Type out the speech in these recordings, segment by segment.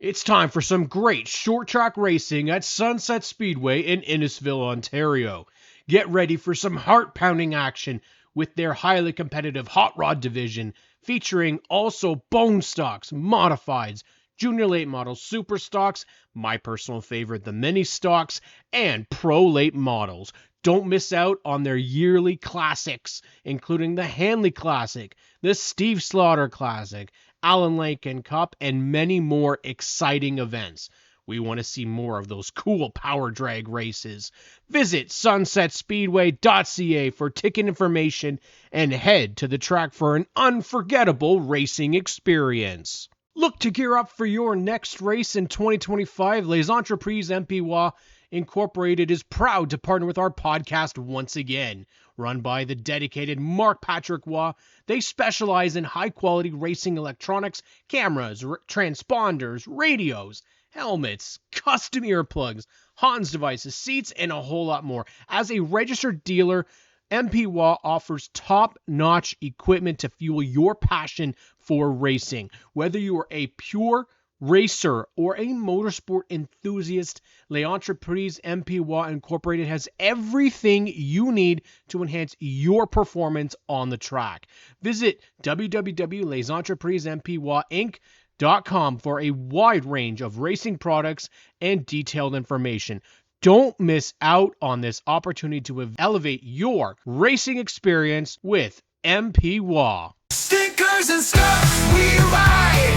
It's time for some great short track racing at Sunset Speedway in Innisfil, Ontario. Get ready for some heart-pounding action with their highly competitive hot rod division, featuring also bone stocks, modifieds, junior late models, super stocks, my personal favorite, the mini stocks, and pro late models. Don't miss out on their yearly classics, including the Hanley Classic, the Steve Slaughter Classic, Allen Lincoln Cup, and many more exciting events. We want to see more of those cool power drag races. Visit sunsetspeedway.ca for ticket information and head to the track for an unforgettable racing experience. Look to gear up for your next race in 2025. Les Entreprises MPWA Incorporated is proud to partner with our podcast once again. Run by the dedicated Mark Patrick Waugh, they specialize in high-quality racing electronics, cameras, transponders, radios, helmets, custom earplugs, Hans devices, seats, and a whole lot more. As a registered dealer, MPWA offers top-notch equipment to fuel your passion for racing. Whether you are a pure racer or a motorsport enthusiast, Les Entreprises MPWA Incorporated has everything you need to enhance your performance on the track. Visit www.lesentreprisespwainc.com for a wide range of racing products and detailed information. Don't miss out on this opportunity to elevate your racing experience with MPWA. Stickers and stuff, we ride.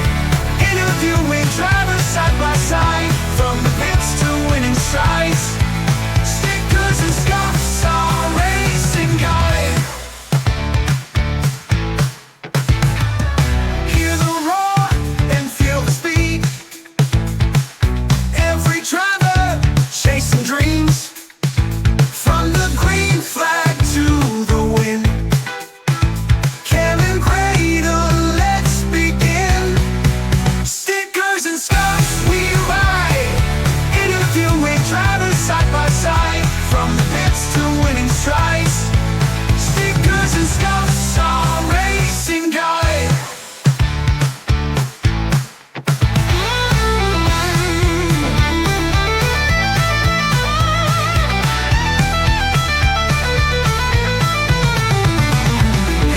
Interviewing drivers side by side, from the pits to winning strides. Stickers and scuffs, our racing guide. Hear the roar and feel the speed. Every driver chasing dreams, from the green flag to the win. Kevin Cradle, let's begin. Stickers and scuffs, we ride. Interviewing drivers side by side, from the pits to winning strides. Stickers and scuffs, our racing guide.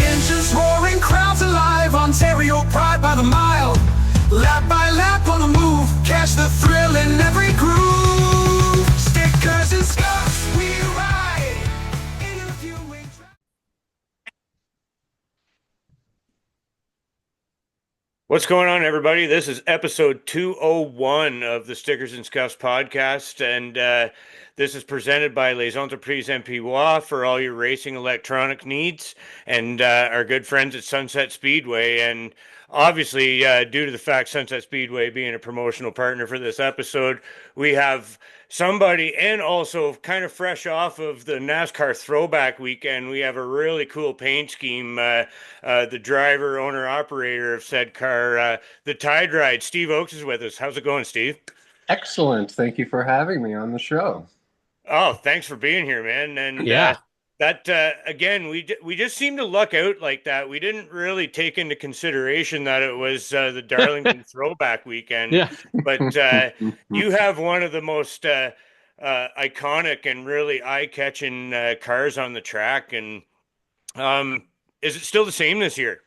Engines roaring, crowds alive, Ontario pride by the mile. Lap by lap on the move, catch the thrill in every groove. Stickers and scuffs, we ride. Interviewing. What's going on, everybody? This is episode 201 of the Stickers and Scuffs podcast, and this is presented by Les Entreprises MPWA for all your racing electronic needs, and our good friends at Sunset Speedway. And obviously, due to the fact Sunset Speedway being a promotional partner for this episode, we have somebody, and also kind of fresh off of the NASCAR throwback weekend, we have a really cool paint scheme. The driver, owner, operator of said car, the Tide Ride, Steve Oakes is with us. How's it going, Steve? Excellent. Thank you for having me on the show. Oh, thanks for being here, man. And Yeah. that again, we just seemed to luck out like that. We didn't really take into consideration that it was the Darlington throwback weekend. Yeah. But you have one of the most iconic and really eye-catching cars on the track. And is it still the same this year?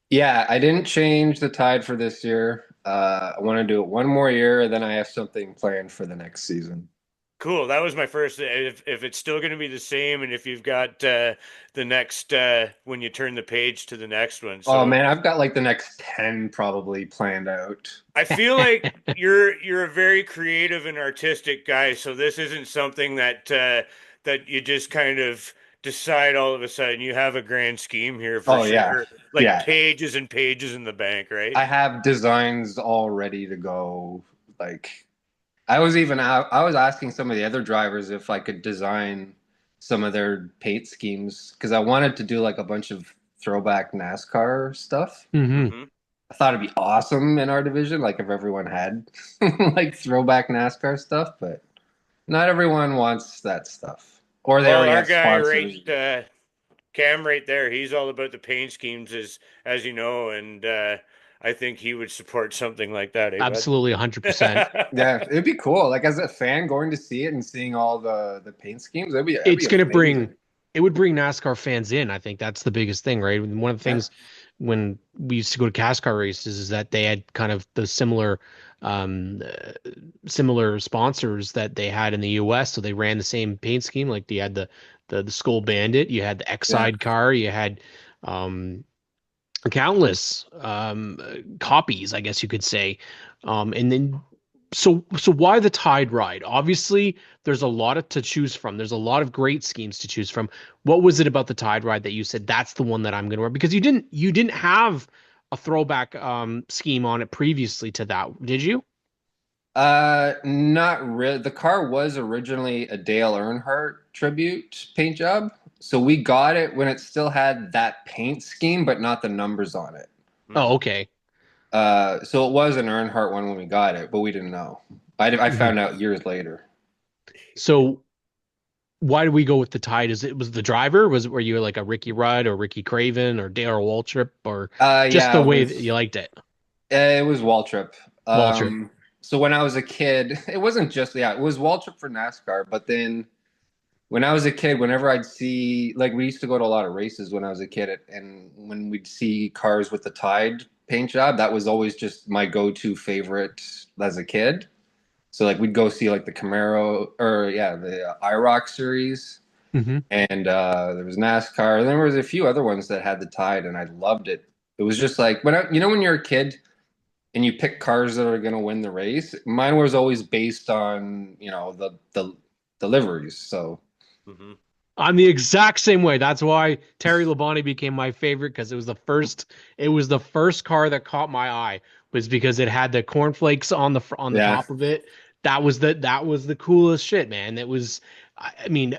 Yeah, I didn't change the Tide for this year. I want to do it one more year, and then I have something planned for the next season. Cool. That was my first. If it's still going to be the same, and if you've got the next when you turn the page to the next one. So, Oh man, I've got like the next 10 probably planned out. I feel like you're a very creative and artistic guy. So this isn't something that that you just kind of decide all of a sudden. You have a grand scheme here for Oh, sure. yeah. Like Yeah. pages and pages in the bank, right? I have designs all ready to go. Like I was asking some of the other drivers if I could design some of their paint schemes, because I wanted to do like a bunch of throwback NASCAR stuff. Mm-hmm. I thought it'd be awesome in our division, like if everyone had like throwback NASCAR stuff, but not everyone wants that stuff. Or they Well, already our have guy sponsors. Cam right there, he's all about the paint schemes, as you know, and I think he would support something like that, eh, bud? Absolutely, 100%. Yeah, it'd be cool. Like as a fan going to see it and seeing all the paint schemes, that'd be It's going to amazing. it would bring NASCAR fans in. I think that's the biggest thing, right? One of the Yeah. things when we used to go to CASCAR races is that they had kind of the um, uh, similar sponsors that they had in the US. So they ran the same paint scheme. Like you had the Skull Bandit, you had the Yeah. Exide car, you had um, countless copies, I guess you could say. And then so why the Tide ride? Obviously, there's a lot to choose from. There's a lot of great schemes to choose from. What was it about the Tide ride that you said that's the one that I'm going to wear? Because you didn't have a throwback scheme on it previously to that, did you? Not really. The car was originally a Dale Earnhardt tribute paint job. So we got it when it still had that paint scheme, but not the numbers on it. Oh, okay. So it was an Earnhardt one when we got it, but we didn't know. I Mhm. found out years later. So why did we go with the Tide? Was the driver? Were you like a Ricky Rudd or Ricky Craven or Dale Waltrip or just the Yeah, way that you liked it? it was Waltrip. Waltrip. So when I was a kid, it wasn't just yeah, it was Waltrip for NASCAR, but then when I was a kid, whenever I'd see, like, we used to go to a lot of races when I was a kid, and when we'd see cars with the Tide paint job, that was always just my go-to favorite as a kid. So, like, we'd go see, like, the Camaro, or, yeah, the IROC series, Hmm. and there was NASCAR, and there was a few other ones that had the Tide, and I loved it. It was just like, when you're a kid and you pick cars that are going to win the race, mine was always based on, the liveries, so. Mhm. I'm the exact same way. That's why Terry Labonte became my favorite because it was the first car that caught my eye was because it had the cornflakes on the Yeah. top of it. That was the coolest shit, man. It was I mean,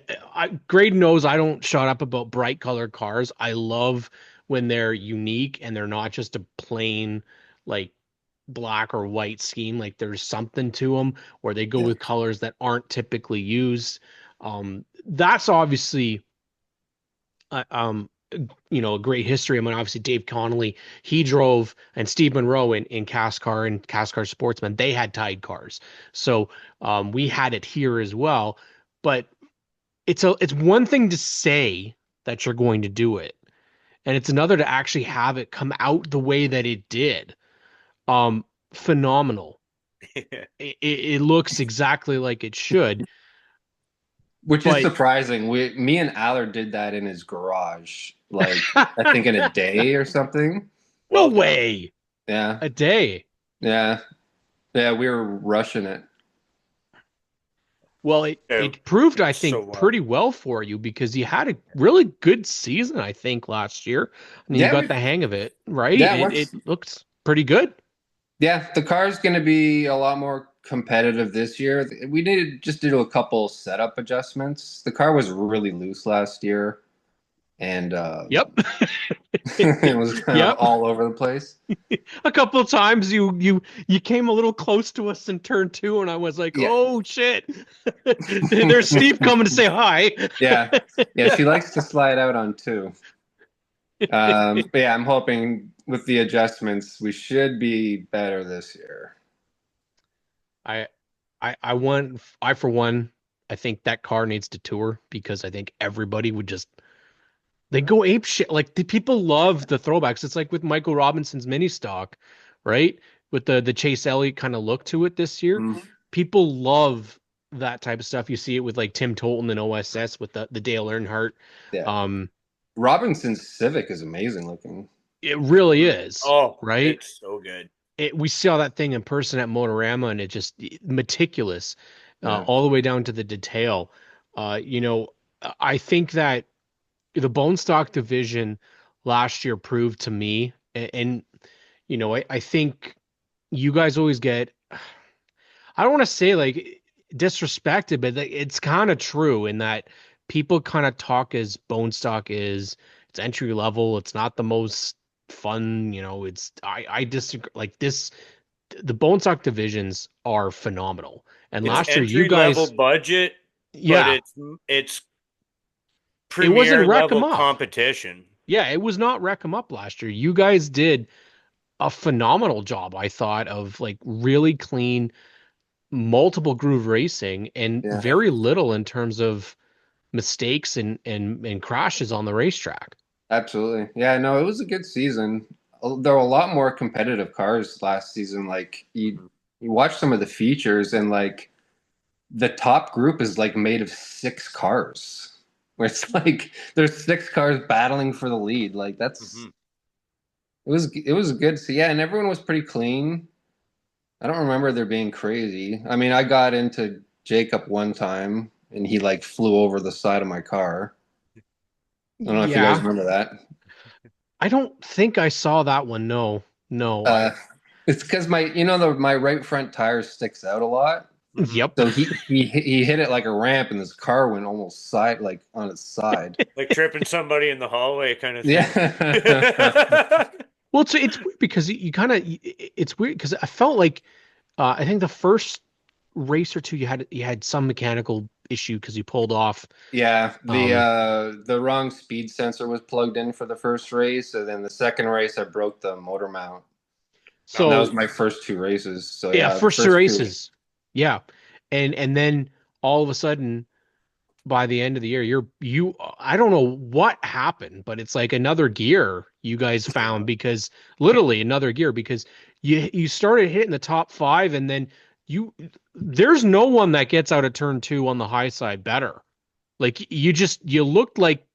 Graydon knows I don't shut up about bright colored cars. I love when they're unique and they're not just a plain like black or white scheme. Like there's something to them, or they go Yeah. with colors that aren't typically used. That's obviously uh, um a great history. I mean, obviously Dave Connolly, he drove, and Steve Monroe in CASCAR and CASCAR Sportsman, they had Tide cars. So we had it here as well. But it's one thing to say that you're going to do it, and it's another to actually have it come out the way that it did. Phenomenal. It looks exactly like it should, Which is but surprising. Me and Allard did that in his garage, like I think in a day or something. no Well done. way. Yeah, A day. yeah, yeah. We were rushing it. Well, it Yeah, it proved, I so think, well. pretty well for you because you had a really good season, I think, last year. I mean, you Yeah, got the hang of it, right? yeah. It looks pretty good. Yeah, the car's going to be a lot more competitive this year. We needed just to do a couple setup adjustments. The car was really loose last year, and Yep. it was kind of Yep. all over the place. A couple of times you came a little close to us in turn two, and I was like, Yeah, "Oh shit!" There's Steve coming to say hi. yeah, yeah. She likes to slide out on two. But yeah, I'm hoping with the adjustments, we should be better this year. I I for one, I think that car needs to tour because I think everybody would just they go ape shit. Like the people love the throwbacks. It's like with Michael Robinson's mini stock, right? With the Chase Elliott kind of look to it this year. Mm, People love that type of stuff. You see it with like Tim Tolton and OSS with the Dale Earnhardt. yeah, Um, Robinson's Civic is amazing looking. it really is, Oh, right? it's so good. We saw that thing in person at Motorama, and it just meticulous, Yeah, all the way down to the detail. You know, I think that the bone stock division last year proved to me, and I think you guys always get, I don't want to say like disrespected, but like, it's kind of true in that people kind of talk as bone stock is, it's entry level, it's not the most fun, I disagree. Like this, the bone stock divisions are phenomenal. And It's last year you entry level guys, budget, but yeah, it's it wasn't premier wreck 'em level up. competition. Yeah, it was not wreck 'em up last year. You guys did a phenomenal job, I thought, of like really clean multiple groove racing and Yeah, very little in terms of mistakes and crashes on the racetrack. absolutely. Yeah, no, it was a good season. There were a lot more competitive cars last season. Like you watch some of the features, and like the top group is like made of six cars, where it's like there's six cars battling for the lead. Like Mm-hmm. that's it was good. So yeah, and everyone was pretty clean. I don't remember there being crazy. I mean, I got into Jacob one time, and he like flew over the side of my car. I don't know if you guys Yeah, remember that. I don't think I saw that one. No, no, Uh, I. it's because my right front tire sticks out a lot. Mm-hmm. Yep. So he hit it like a ramp, and his car went almost side like on its side. Like tripping somebody in the hallway kind of thing. Yeah. Well, it's weird because you kind of it's weird because I felt like I think the first race or two you had some mechanical issue because you pulled off. Yeah, Um, the wrong speed sensor was plugged in for the first race, and then the second race I broke the motor mount. And that Oh, was so my first two races. So yeah, yeah, the first two first two. races, yeah, and then all of a sudden by the end of the year, you I don't know what happened, but it's like another gear you guys found because literally another gear because you started hitting the top five and then you there's no one that gets out of turn two on the high side better. Like you looked like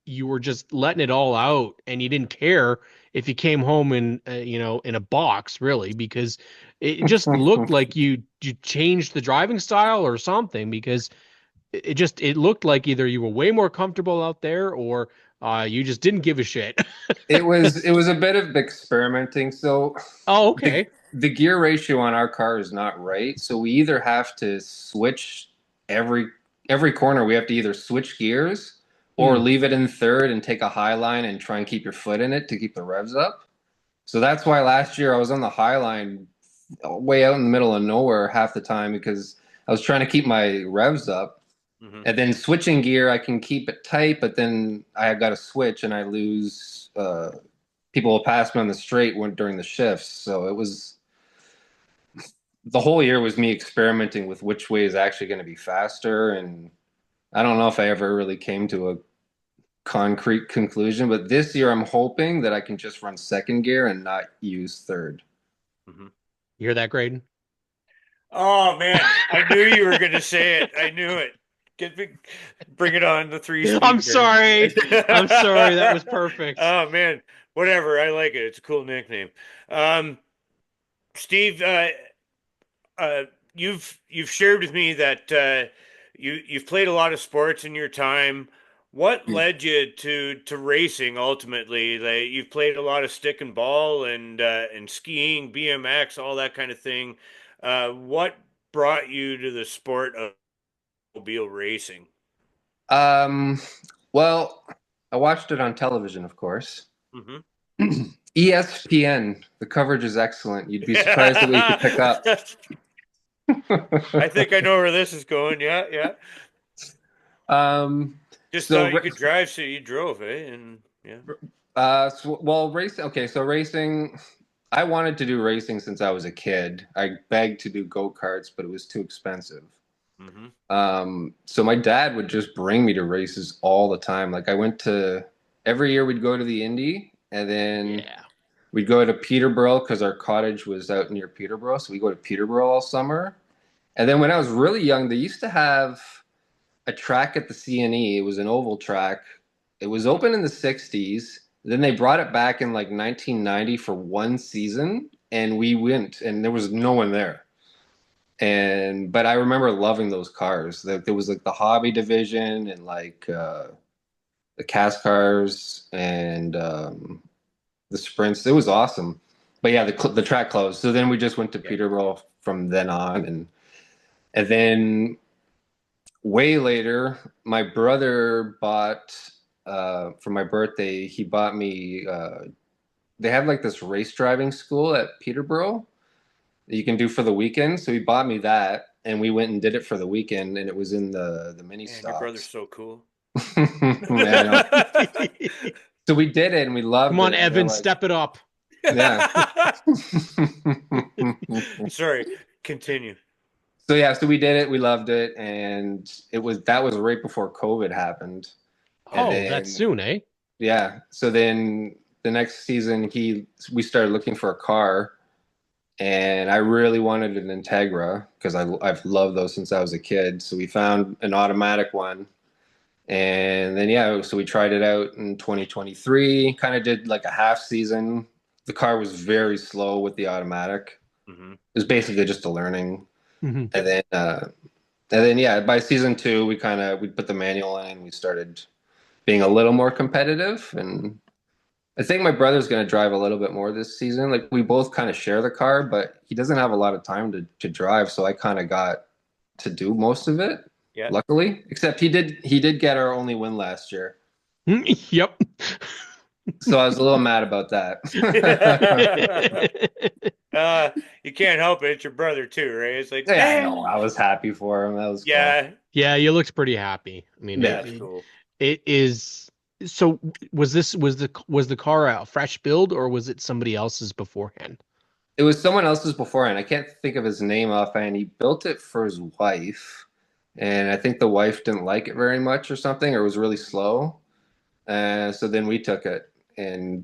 you were just letting it all out and you didn't care if you came home in in a box really because it just looked like you changed the driving style or something because it looked like either you were way more comfortable out there or you just didn't give a shit. It was a bit of experimenting. So Oh, the okay. the gear ratio on our car is not right. So we either have to switch every every corner. We have to either switch gears or Hmm. leave it in third and take a high line and try and keep your foot in it to keep the revs up. So that's why last year I was on the high line way out in the middle of nowhere half the time because I was trying to keep my revs up. mm-hmm. And then switching gear, I can keep it tight, but then I got to switch and I lose. People will pass me on the straight during the shifts. So it was the whole year was me experimenting with which way is actually going to be faster. And I don't know if I ever really came to a concrete conclusion, but this year I'm hoping that I can just run second gear and not use third. Mm-hmm. You hear that, Graydon? Oh man, I knew you were going to say it. I knew it. Bring it on the three I'm speed. sorry. I'm sorry. That was perfect. Oh man, whatever. I like it. It's a cool nickname. Um, Steve, uh, you've shared with me that you've played a lot of sports in your time. What led you to racing ultimately? Like you've played a lot of stick and ball and skiing, BMX, all that kind of thing. What brought you to the sport of mobile racing? Um, well, I watched it on television, of course. Hmm. ESPN, the coverage is excellent. You'd be surprised at what you could pick up. I think I know where this is going. Yeah, yeah. um, Just so, thought you could drive, so you drove, eh? And yeah. well, racing. Okay, so racing. I wanted to do racing since I was a kid. I begged to do go-karts, but it was too expensive. Hmm. So my dad would just bring me to races all the time. Like I went to every year we'd go to the Indy, and then Yeah. we'd go to Peterborough because our cottage was out near Peterborough. So we go to Peterborough all summer. And then when I was really young, they used to have a track at the CNE. It was an oval track. It was open in the 60s. Then they brought it back in like 1990 for one season, and we went, and there was no one there. And but I remember loving those cars. There was like the hobby division and like the cast cars and the sprints. It was awesome. But yeah, the track closed. So then we just went to Yeah. Peterborough from then on, and then way later, my brother bought for my birthday. He bought me. They had like this race driving school at Peterborough that you can do for the weekend. So he bought me that, and we went and did it for the weekend, and it was in the mini Man, your brother's stocks. so cool. Yeah, I know. So we did it, and we Come loved on, it. And they're Evan, like, step it up. Yeah. Sorry, continue. So yeah, so we did it, we loved it, and that was right before COVID happened. And Oh, that's then soon, eh? yeah, so then the next season we started looking for a car, and I really wanted an Integra because I've loved those since I was a kid. So we found an automatic one. And then yeah, so we tried it out in 2023, kind of did like a half season. The car was very slow with the automatic. Hmm. It was basically just a learning. Hmm. And then yeah, by season two, we put the manual in. We started being a little more competitive, and I think my brother's going to drive a little bit more this season. Like we both kind of share the car, but he doesn't have a lot of time to drive, so I kind of got to do most of it. Yeah. Luckily, except he did get our only win last year, Yep. so I was a little mad about that. You can't help it. It's your brother too, right? It's like, Yeah, I know. man. I was happy for him. That was cool. Yeah, Yeah, you looked pretty happy. I mean, Yeah. that's cool. it is. So was the car a fresh build or was it somebody else's beforehand? It was someone else's beforehand. I can't think of his name offhand. He built it for his wife, and I think the wife didn't like it very much or something, or it was really slow. So then we took it,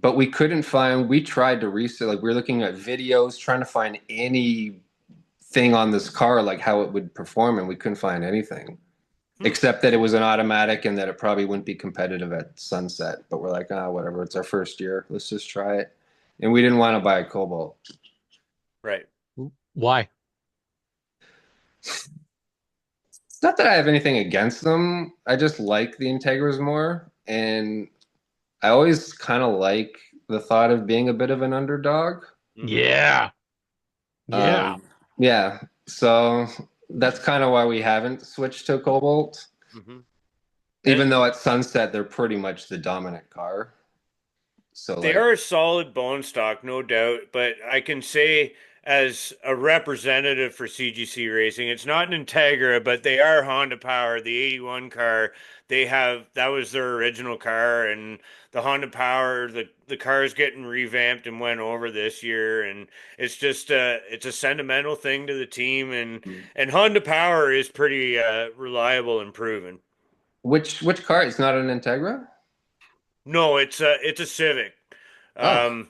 but we couldn't find. We tried to research, like we were looking at videos, trying to find anything on this car, like how it would perform, and we couldn't find anything except that it was an automatic and that it probably wouldn't be competitive at Sunset. But we're like, ah, whatever. It's our first year. Let's just try it. And we didn't want to buy a Cobalt. Right. Why? It's not that I have anything against them. I just like the Integras more, and I always kind of like the thought of being a bit of an underdog. Mhm. Yeah. Yeah. Yeah, so that's kind of why we haven't switched to Cobalt, Mhm. even though at Sunset they're pretty much the dominant car. So They like, are a solid bone stock, no doubt, but I can say as a representative for CGC Racing, it's not an Integra, but they are Honda Power, the 81 car. That was their original car, and the Honda Power, the car is getting revamped and went over this year, and it's just it's a sentimental thing to the team, and Honda Power is pretty reliable and proven. which car? It's not an Integra? No, it's a Civic. Oh, Um,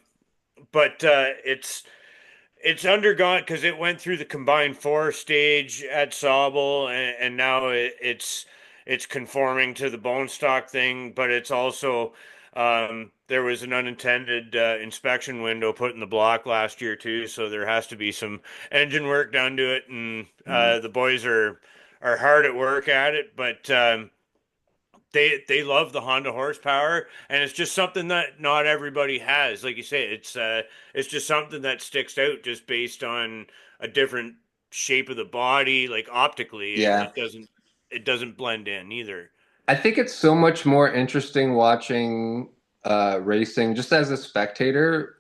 but it's undergone because it went through the combined four stage at Sauble, and now it's conforming to the bone stock thing, but it's also there was an unintended inspection window put in the block last year too, so there has to be some engine work done to it, and the boys are hard at work at it, but they love the Honda horsepower, and it's just something that not everybody has. Like you say, it's just something that sticks out just based on a different shape of the body. Like optically, yeah. it doesn't blend in either. I think it's so much more interesting watching racing just as a spectator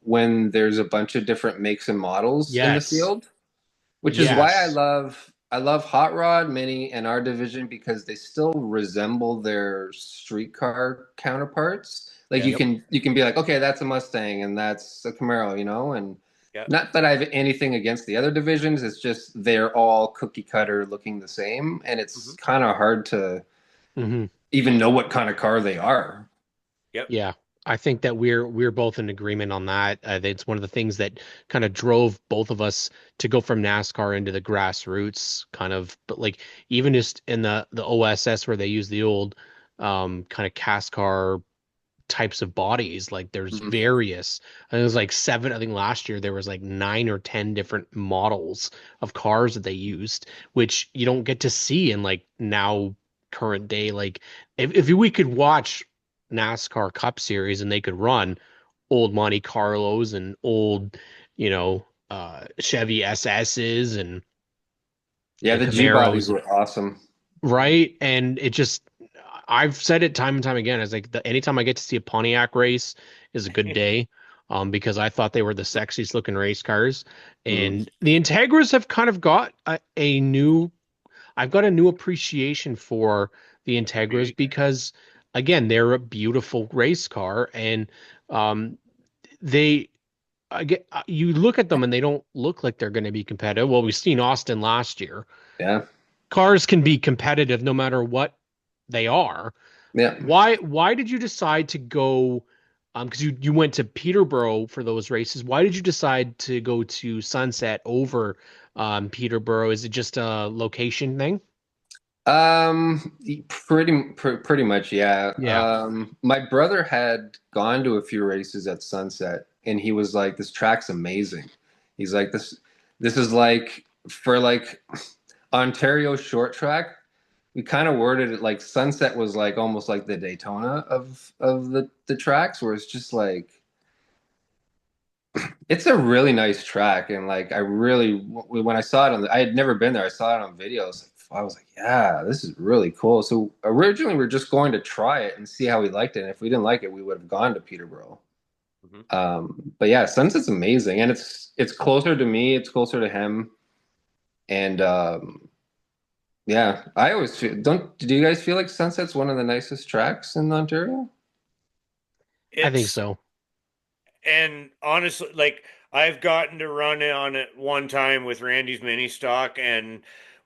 when there's a bunch of different makes and models in the Yes. field, which is why Yes. I love Hot Rod, Mini, and our division because they still resemble their streetcar counterparts. Like Yeah, you can be like, okay, that's a Mustang and that's a Camaro, and yeah. not that I have anything against the other divisions. It's just they're all cookie cutter looking the same, and it's Hmm. kind of hard to Hmm. even know what kind of car they are. Yep. Yeah. I think that we're both in agreement on that. It's one of the things that kind of drove both of us to go from NASCAR into the grassroots kind of, but like even just in the OSS where they use the old kind of cast car types of bodies. Like there's Mhm. various. I think it was like seven. I think last year there was like 9 or 10 different models of cars that they used, which you don't get to see in like now current day. Like if we could watch NASCAR Cup Series and they could run old Monte Carlos and old, Chevy SSs Yeah, and the G bodies Camaros, were awesome. right? And it just, I've said it time and time again. It's like anytime I get to see a Pontiac race is a good day, because I thought they were the sexiest looking race cars. Mhm. And the Integras have kind of got a new, I've got a new appreciation for the Integras because, again, they're a beautiful race car, and um, they I get you look at them and they don't look like they're going to be competitive. Well, we've seen Austin last year. Yeah. Cars can be competitive no matter what they are. Yeah. Why did you decide to go because you went to Peterborough for those races. Why did you decide to go to Sunset over Peterborough? Is it just a location thing? Pretty much, yeah. Yeah. My brother had gone to a few races at Sunset, and he was like, "This track's amazing." He's like, "This is like for like Ontario short track." We kind of worded it like Sunset was like almost like the Daytona of the tracks, where it's just like it's a really nice track, and like I really when I saw it I had never been there. I saw it on videos. I was like, yeah, this is really cool. So originally we were just going to try it and see how we liked it. And if we didn't like it, we would have gone to Peterborough. Mhm. But yeah, Sunset's amazing, and it's closer to me. It's closer to him, and yeah, I always feel. Don't do you guys feel like Sunset's one of the nicest tracks in Ontario? I think It's so. and honestly, like I've gotten to run on it one time with Randy's mini stock, and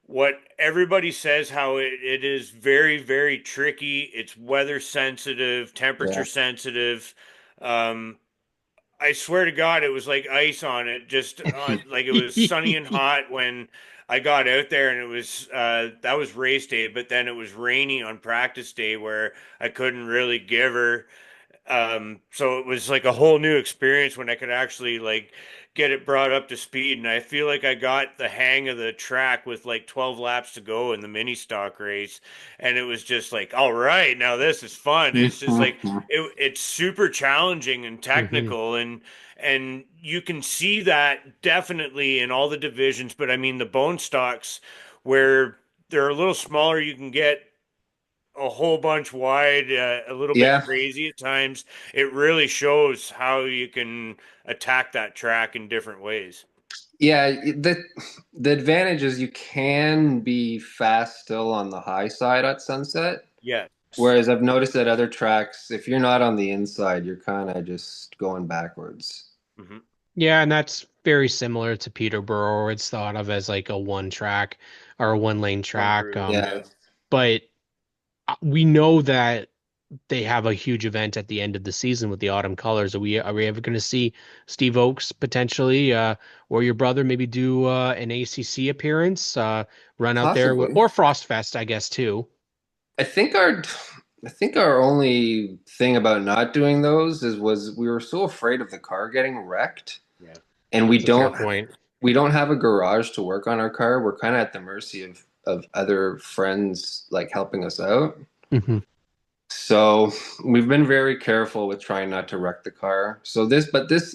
what everybody says how it is very, very tricky. It's weather sensitive, temperature Yeah. sensitive. Um, I swear to God, it was like ice on it. Just like it was sunny and hot when I got out there, and it was that was race day. But then it was rainy on practice day, where I couldn't really give her. So it was like a whole new experience when I could actually like get it brought up to speed. And I feel like I got the hang of the track with like 12 laps to go in the mini stock race. And it was just like, all right, now this is fun. It's just like it's super challenging and Hmm. technical, and you can see that definitely in all the divisions. But I mean the bone stocks where they're a little smaller, you can get a whole bunch wide, a little bit Yeah. crazy at times. It really shows how you can attack that track in different ways. Yeah, the advantage is you can be fast still on the high side at Sunset. Yes. Whereas I've noticed at other tracks, if you're not on the inside, you're kind of just going backwards. Hmm. Yeah, and that's very similar to Peterborough, where it's thought of as like a one track or a one lane One track. groove. Yeah. Yeah. But we know that they have a huge event at the end of the season with the autumn colors. Are we ever going to see Steve Oakes potentially, or your brother maybe do an ACC appearance, run out there with, Possibly. or Frostfest, I guess too. I think our I think our only thing about not doing those was we were so afraid of the car getting wrecked, Yeah. and That's a fair point. we don't have a garage to work on our car. We're kind of at the mercy of other friends like helping us out. Hmm. So we've been very careful with trying not to wreck the car. So this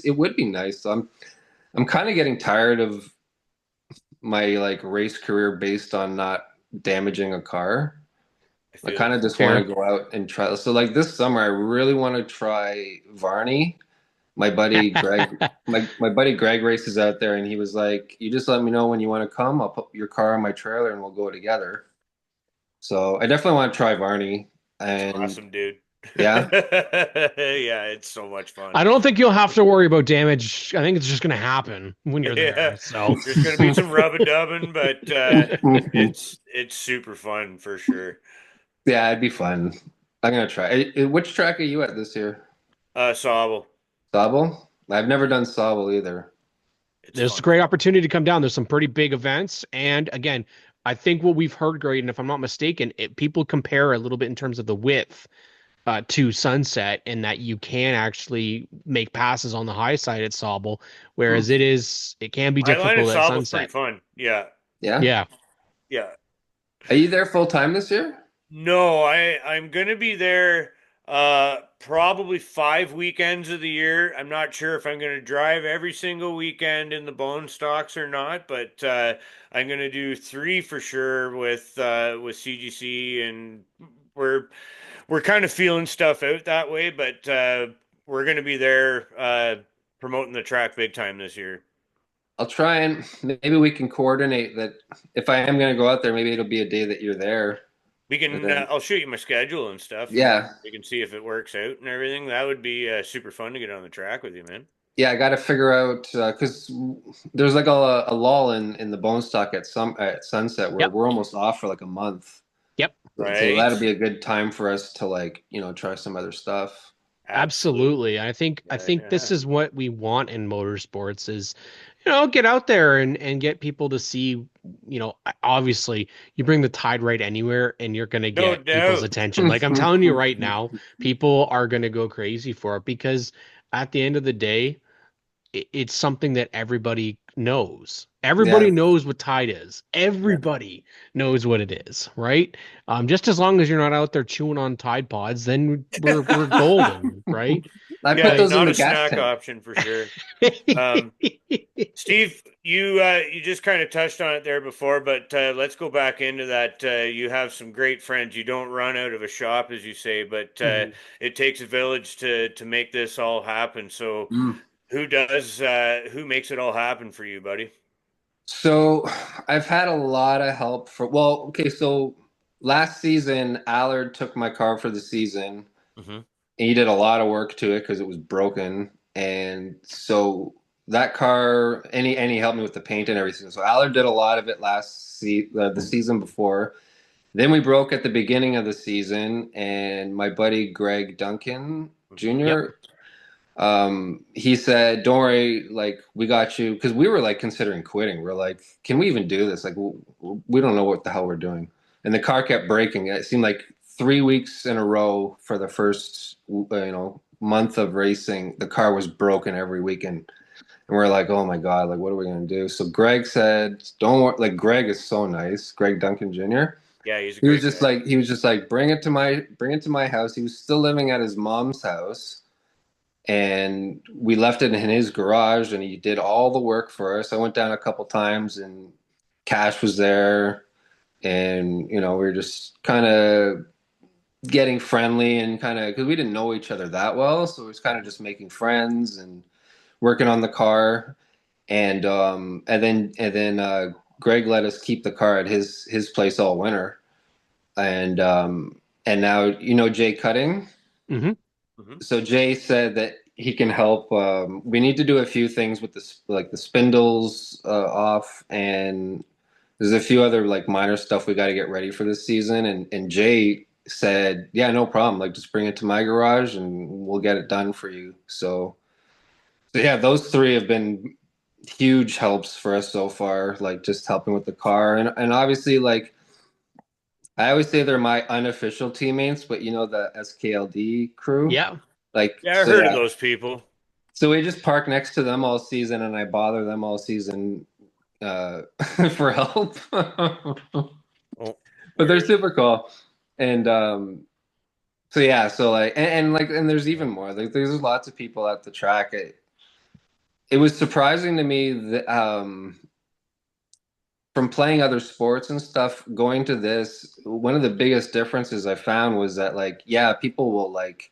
it would be nice. So I'm kind of getting tired of my like race career based on not damaging a car. I I feel kind you. of just want Fair. to go out and try. So like this summer, I really want to try Varney. My buddy Greg, my buddy Greg races out there, and he was like, "You just let me know when you want to come. I'll put your car on my trailer, and we'll go together." So I definitely want to try Varney, It's and awesome, dude. yeah, Yeah, it's so much fun. I don't think you'll have to worry about damage. I think it's just going to happen when you're Yeah, there. So, there's gonna be some rubbing dubbing, but it's super fun for sure. yeah, it'd be fun. I'm gonna try. Which track are you at this year? Sobble, Sobble? I've never done Sobble either. it's there's a fun great fun. opportunity to come down. There's some pretty big events. And again, I think what we've heard, great, and if I'm not mistaken, people compare a little bit in terms of the width to Sunset, and that you can actually make passes on the high side at Sauble, Hmm. whereas it can be Highline at difficult at Sobble's pretty Sunset. fun. Yeah, Yeah. Yeah. yeah. Are you there full time this year? No, I'm gonna be there probably 5 weekends of the year. I'm not sure if I'm gonna drive every single weekend in the bone stocks or not, but I'm gonna do three for sure with CGC, and we're we're kind of feeling stuff out that way, but we're gonna be there promoting the track big time this year. I'll try and maybe we can coordinate that. If I am going to go out there, maybe it'll be a day that you're there. We And can. then I'll shoot you my schedule and stuff, and yeah, we can see if it works out and everything. That would be super fun to get on the track with you, man. yeah, I got to figure out because there's like a lull in the bone stock at sunset where Yep. we're almost off for like a month. Yep. So Right? that'd be a good time for us to like, try some other stuff. Absolutely. Absolutely. I Yeah, think this yeah. is what we want in motorsports is, get out there and get people to see, obviously you bring the tide right anywhere and you're going to No get people's doubt. attention. Like I'm telling you right now, people are going to go crazy for it because at the end of the day, it's something that everybody knows. Everybody Yeah. knows what Tide is. Yeah. Everybody knows what it is, right? Just as long as you're not out there chewing on Tide Pods, then we're golden, right? I put Yeah, But those in not the a gas snack tank. option for sure. Um, Steve, you just kind of touched on it there before, but let's go back into that. You have some great friends. You don't run out of a shop, as you say, but Mhm. it takes a village to make this all happen. So, Mm. who makes it all happen for you, buddy? So I've had a lot of help okay, so last season, Allard took my car for the season. Hmm. He did a lot of work to it because it was broken. And so that car, and he helped me with the paint and everything. So Allard did a lot of it the season before. Then we broke at the beginning of the season, and my buddy Greg Duncan Hmm. Yep. Jr. He said, "Don't worry, like we got you," because we were like considering quitting. We're like, "Can we even do this? Like, we don't know what the hell we're doing." And the car kept breaking. It seemed like 3 weeks in a row for the first, month of racing, the car was broken every weekend. And we're like, "Oh my God, like, what are we gonna do?" So Greg said, "Don't worry." Like, Greg is so nice, Greg Duncan Jr. Yeah, he's a He was great just guy. like, bring it to my house. He was still living at his mom's house, and we left it in his garage, and he did all the work for us. I went down a couple times, and Cash was there, and we were just kind of getting friendly, and kind of because we didn't know each other that well, so it was kind of just making friends and working on the car. And then Greg let us keep the car at his place all winter. And now Jay Cutting. Hmm. Hmm. So Jay said that he can help. We need to do a few things with the spindles off, and there's a few other like minor stuff we got to get ready for this season. And Jay said, "Yeah, no problem. Like just bring it to my garage, and we'll get it done for you." So yeah, those three have been huge helps for us so far. Like just helping with the car, and obviously like I always say they're my unofficial teammates, but the SKLD crew. Yeah. Like, Yeah, I so heard of yeah. those people. So we just park next to them all season, and I bother them all season uh, for help. Oh, But they're very super cool. And so yeah, so like, and there's even more. Like, there's lots of people at the track. It was surprising to me that from playing other sports and stuff, going to this, one of the biggest differences I found was that like, yeah, people will like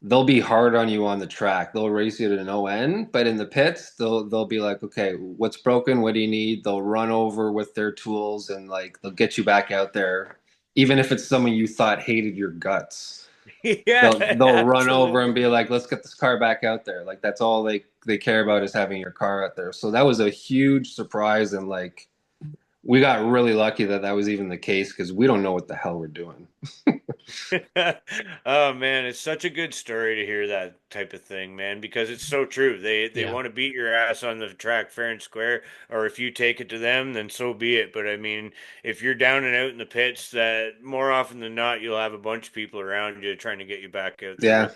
they'll be hard on you on the track. They'll race you to no end, but in the pits, they'll be like, okay, what's broken? What do you need? They'll run over with their tools, and like they'll get you back out there, even if it's someone you thought hated your guts. yeah, They'll run over and absolutely. be like, let's get this car back out there. Like that's all they care about is having your car out there. So that was a huge surprise, and like we got really lucky that that was even the case because we don't know what the hell we're doing. Oh man, it's such a good story to hear that type of thing, man, because it's so true. They Yeah. want to beat your ass on the track fair and square, or if you take it to them, then so be it. But I mean, if you're down and out in the pits, that more often than not, you'll have a bunch of people around you trying to get you back out there. Yeah,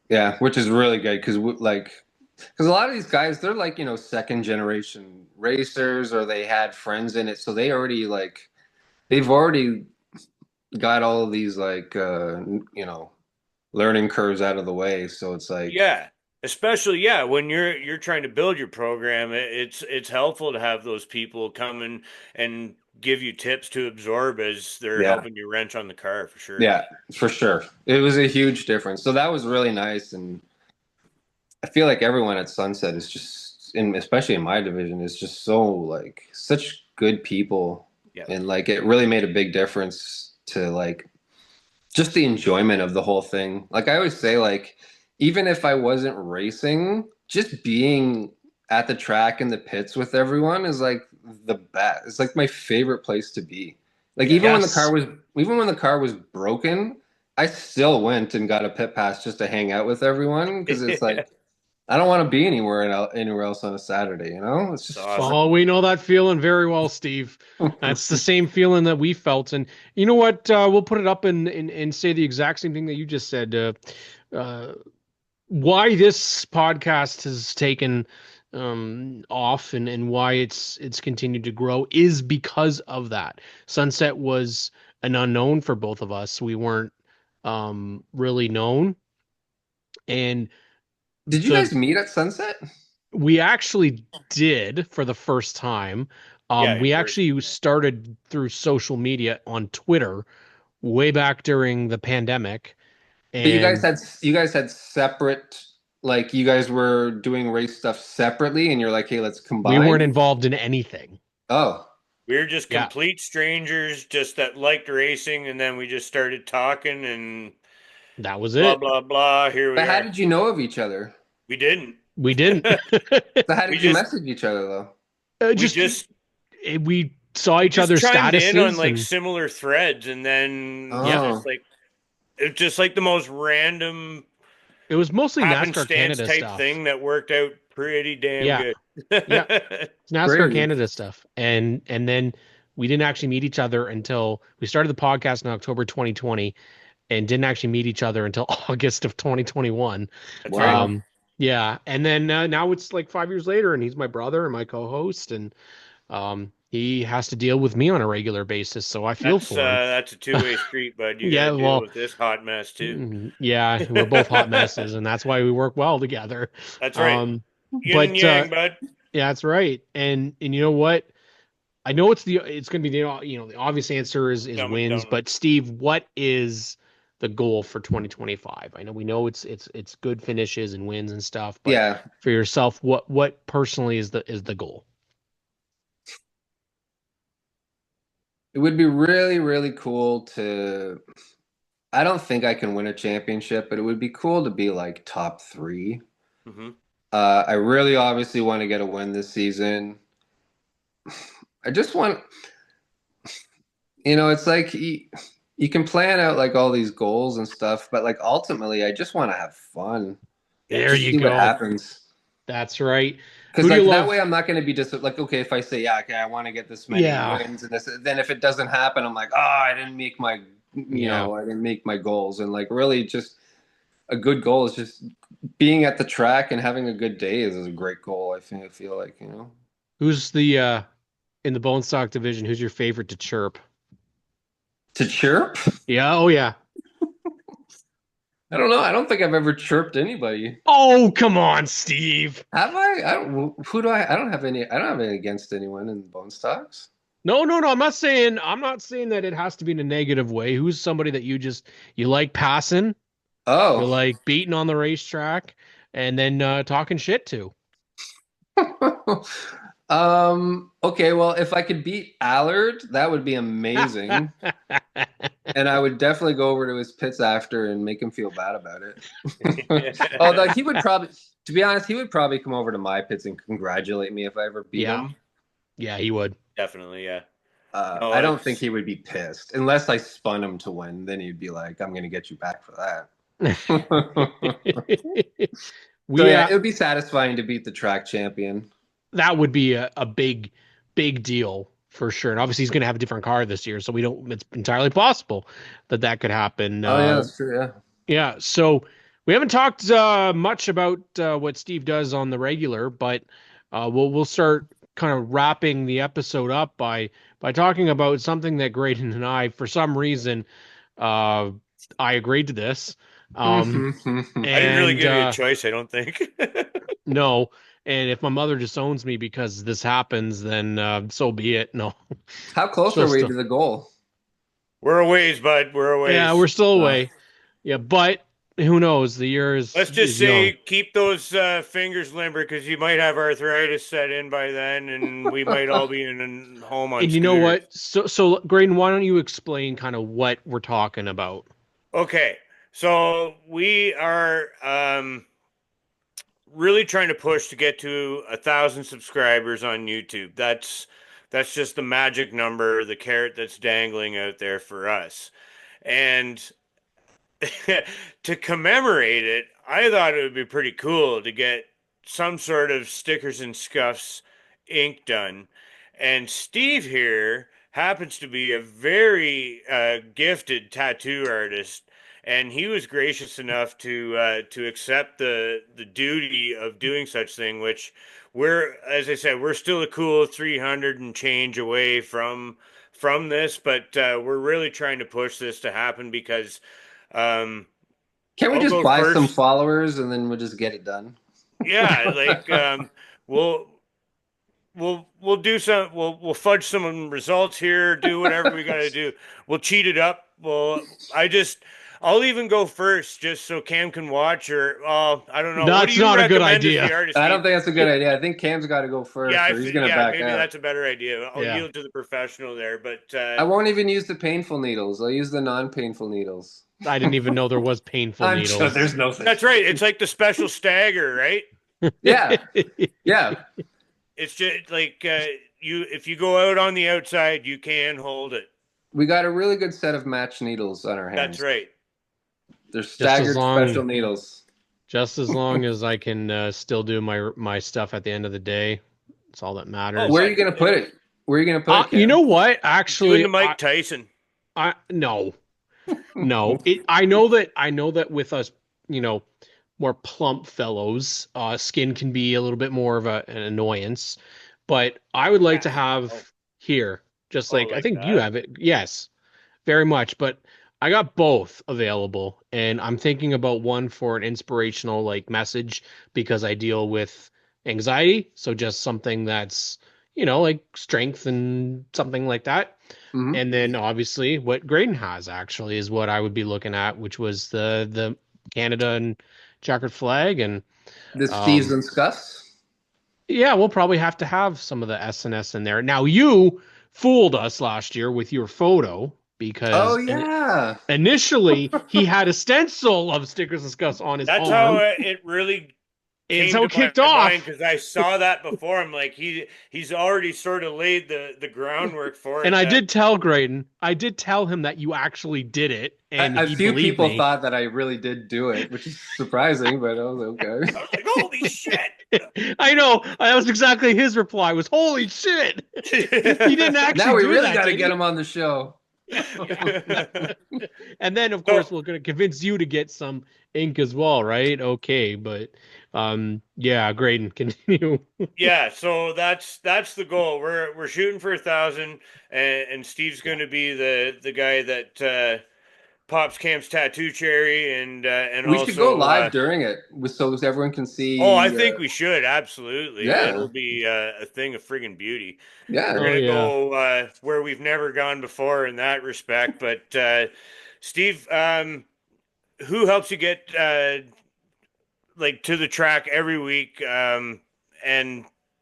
yeah, which is really good because a lot of these guys they're like second generation racers or they had friends in it, so they've already got all of these like learning curves out of the way. So it's like Yeah, especially yeah, when you're trying to build your program, it's helpful to have those people come and give you tips to absorb as they're yeah, helping you wrench on the car for sure. yeah, for sure. It was a huge difference. So that was really nice, and I feel like everyone at Sunset is just, especially in my division, is just so like such good people, Yeah. and like it really made a big difference to like just the enjoyment of the whole thing. Like I always say, like even if I wasn't racing, just being at the track in the pits with everyone is like the best. It's like my favorite place to be. Like Yeah. even when Yes. the car was broken, I still went and got a pit pass just to hang out with everyone because it's like I don't want to be anywhere else on a Saturday, you know? It's It's just awesome. Oh, we know that feeling very well, Steve. That's the same feeling that we felt. And you know what? We'll put it up and say the exact same thing that you just said. Uh, why this podcast has taken off and why it's continued to grow is because of that. Sunset was an unknown for both of us. We weren't really known, and Did you the guys meet at Sunset? we actually did for the first time. Yeah, in We person. actually started through social media on Twitter way back during the pandemic, But and you guys had separate like you guys were doing race stuff separately and you're like, "Hey, let's we weren't combine." involved in anything. Oh. We were just Yeah, complete strangers, just that liked racing, and then we just started talking and that was blah it. blah blah. Here we But how are. did you know of each other? We didn't. We didn't. So how we did you just message each other though? we Just just we saw we each just other's chimed in on statuses, like and similar threads, and then yeah, Oh. it's just like the most random it was mostly NASCAR happenstance Canada type stuff. thing that worked out pretty damn Yeah, good. yeah, it's NASCAR Crazy. Canada stuff, and then we didn't actually meet each other until we started the podcast in October 2020, and didn't actually meet each other until August of 2021. That's right. Wow. Yeah, and then now it's like 5 years later, and he's my brother and my co-host, and he has to deal with me on a regular basis, so I feel for him. That's a two-way street, bud. You got Yeah, to deal well, with this hot mess too. yeah, we're both hot messes, and that's why we work well together. That's right. Um, Yin and but yang, bud. yeah, that's right. And you know what? I know it's going to be the obvious answer is Dumb and wins, dumb. but Steve, what is the goal for 2025? I know we know it's good finishes and wins and stuff, but Yeah. for yourself, what personally is the goal? It would be really, really cool to I don't think I can win a championship, but it would be cool to be like top 3. Hmm. I really obviously want to get a win this season. I just want, it's like you can plan out like all these goals and stuff, but like ultimately, I just want to have fun. There Just you see what go. happens. That's right. Because Who do you like that love? way, I'm not going to be just like, okay, if I say, yeah, okay, I want to get this many Yeah, wins and this, then if it doesn't happen, I'm like, oh, I didn't make my, yeah. I didn't make my goals. And like really just a good goal is just being at the track and having a good day is a great goal. I feel like. Who's the in the bone stock division? Who's your favorite to chirp? To chirp? Yeah. Oh yeah. I don't know. I don't think I've ever chirped anybody. Oh come on, Steve. Have I? I don't. Who do I? I don't have any. I don't have any against anyone in bone stocks. No, no, no. I'm not saying that it has to be in a negative way. Who's somebody that you like passing, you Oh. like beating on the racetrack, and then talking shit to? Okay. Well, if I could beat Allard, that would be amazing, and I would definitely go over to his pits after and make him feel bad about it. Although he would probably, to be honest, he would probably come over to my pits and congratulate me if I ever beat Yeah. him. Yeah, he would. Definitely, yeah. I don't think he would be pissed unless I spun him to win. Then he'd be like, "I'm going to get you back for that." So yeah, it would be satisfying to beat the track champion. That would be a big, big deal for sure. And obviously, he's going to have a different car this year, so we don't. It's entirely possible that could happen. Oh yeah, that's true. Yeah. Yeah. So we haven't talked much about what Steve does on the regular, but we'll start kind of wrapping the episode up by talking about something that Graydon and I, for some reason, I agreed to this. I didn't really give you a choice, I don't think. No. And if my mother disowns me because this happens, then so be it. No. How close are we to the goal? We're a ways, bud. We're a ways. Yeah, we're still away. Yeah, but Who knows? The year Let's is just young. say keep those fingers limber because you might have arthritis set in by then, and we might all be in home on And you know scooters. what? So Graydon, why don't you explain kind of what we're talking about? Okay, so we are really trying to push to get to 1,000 subscribers on YouTube. That's just the magic number, the carrot that's dangling out there for us. And to commemorate it, I thought it would be pretty cool to get some sort of stickers and scuffs ink done. And Steve here happens to be a very gifted tattoo artist, and he was gracious enough to accept the duty of doing such thing. Which we're, as I said, we're still a cool 300 and change away from this, but we're really trying to push this to happen because um, Can't we I'll just go buy some first. followers and then we'll just get it done? Yeah, like we'll we'll do some we'll fudge some results here, do whatever we got to do. We'll cheat it up. I'll even go first just so Cam can watch or I don't know. What do That's you not a good recommend as the idea. artist, I don't Steve? think that's a good idea. I think Cam's got to go Yeah, first, or he's going to back maybe out. that's a better idea. I'll Yeah. yield to the professional there, but I won't even use the painful needles. I'll use the non-painful needles. I didn't even know there was painful I'm needles. sure there's no such. that's right. It's like the special stagger, right? Yeah, yeah. It's just like if you go out on the outside, you can hold it. We got a really good set of match needs on our hands. That's right. They're staggered special needles. Just as long as I can still do my stuff at the end of the day, that's all that matters. Where are you going to put it? Where are you going to put it? You know what? Actually, Doing the Mike Tyson. No. I know that with us, more plump fellows, skin can be a little bit more of an annoyance. But I would like to have here, just like I think that? you have it. Yes, very much. But I got both available, and I'm thinking about one for an inspirational like message because I deal with anxiety. So just something that's like strength and something like that. Mhm. And then obviously what Graydon has actually is what I would be looking at, which was the Canada and checkered flag. And The Steves and Scuffs? yeah, we'll probably have to have some of the SNS in there. Now you fooled us last year with your photo because initially he had a stencil of stickers and scuffs on his That's arm. how it really It's how it kicked off because I saw that before. I'm like he's already sort of laid the groundwork for it. And I did tell Graydon, I did tell him that you actually did it, and a he few believed people me. thought that I really did do it, which is surprising, but I was okay. I was like, holy shit! I know. That was exactly his reply. Was holy shit! He didn't actually. Now we do really that, got to did get he? him on the show. And then, of course, we're going to convince you to get some ink as well, right? Okay, but yeah, Graydon, continue. Yeah, so that's the goal. We're shooting for 1,000, and Steve's going to be the guy that pops Cam's tattoo cherry, and We also should go live during it, so everyone can see. Oh, I think we should absolutely. Yeah. It'll be a thing of friggin' beauty. Yeah, We're gonna go where we've never gone before in that respect. But Steve, who helps you get like to the track every week and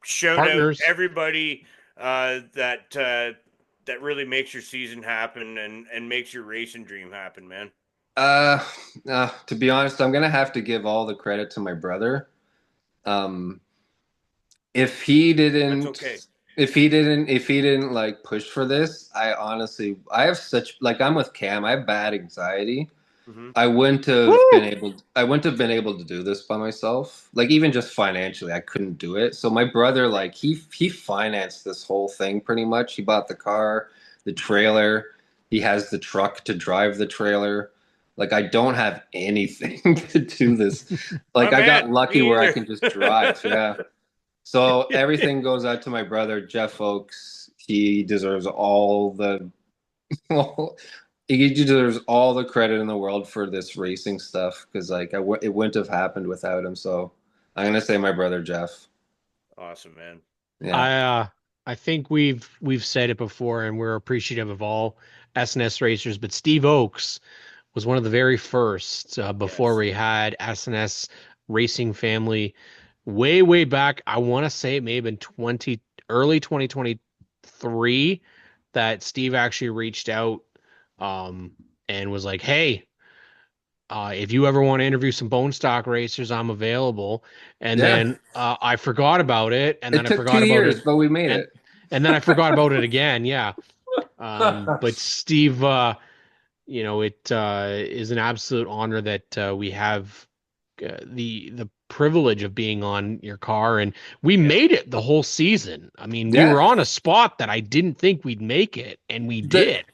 shout Partners. out everybody that really makes your season happen and makes your racing dream happen, man? To be honest, I'm gonna have to give all the credit to my brother. If he didn't, That's okay. if he didn't like push for this, I have such, like, I'm with Cam. I have bad anxiety. Mm-hmm. I wouldn't have been able to do this by myself. Like, even just financially, I couldn't do it. So my brother, like, he financed this whole thing pretty much. He bought the car, the trailer. He has the truck to drive the trailer. Like, I don't have anything to do this. Like, I got lucky where I can just drive. Yeah. So everything goes out to my brother, Jeff Oakes. He deserves all the he deserves all the credit in the world for this racing stuff, because like it wouldn't have happened without him. So I'm gonna say my brother Jeff. Awesome, man. Yeah. I think we've said it before, and we're appreciative of all SNS racers, but Steve Oakes was one of the very first before Yes. we had SNS Racing Family way back. I want to say it may have been early 2023 that Steve actually reached out and was like, hey, if you ever want to interview some bone stock racers, I'm available. And Yeah. then I forgot about it, and then It I took forgot 2 about years, it, but we made and it. and then I forgot about it again. Yeah. But Steve, it is an absolute honor that we have the privilege of being on your car, and we made it the whole season. I mean, we were Yeah. on a spot that I didn't think we'd make it, and we The did.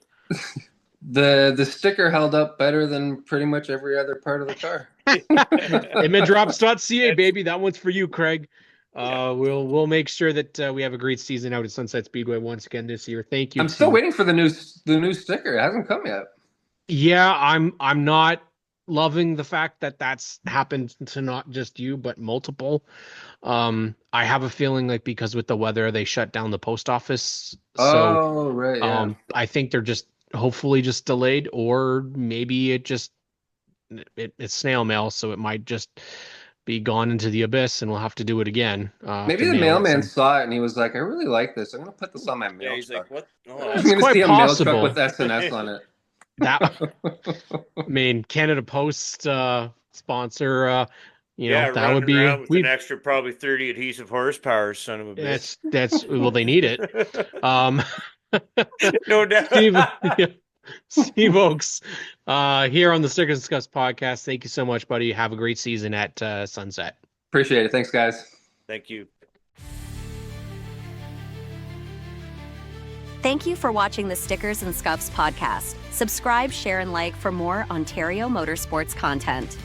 the sticker held up better than pretty much every other part of the car. Imagedrops.ca, That's- baby. That one's for you, Craig. We'll make sure that we have a great season out at Sunset Speedway once again this year. Thank you I'm still to waiting for the new sticker. It hasn't come yet. Yeah, I'm not loving the fact that that's happened to not just you, but multiple. I have a feeling like because with the weather, they shut down the post office. So Oh, right, yeah. I think they're just hopefully just delayed, or maybe it's snail mail, so it might just be gone into the abyss, and we'll have to do it again. Maybe To the mail it mailman some. saw it and he was like, I really like this. I'm going to put this on my Yeah, mail he's truck. like, what? Oh, I'm It's going to quite see a mail truck possible. with SNS on it. That I mean, Canada Post sponsor. yeah, That would running around be with an extra probably 30 adhesive horsepower, son of a bitch. that's well, they need it. No doubt. Steve, Steve Oakes, here on the Stickers and Scuffs podcast. Thank you so much, buddy. Have a great season at Sunset. Appreciate it. Thanks, guys. Thank you. Thank you for watching the Stickers and Scuffs podcast. Subscribe, share, and like for more Ontario motorsports content.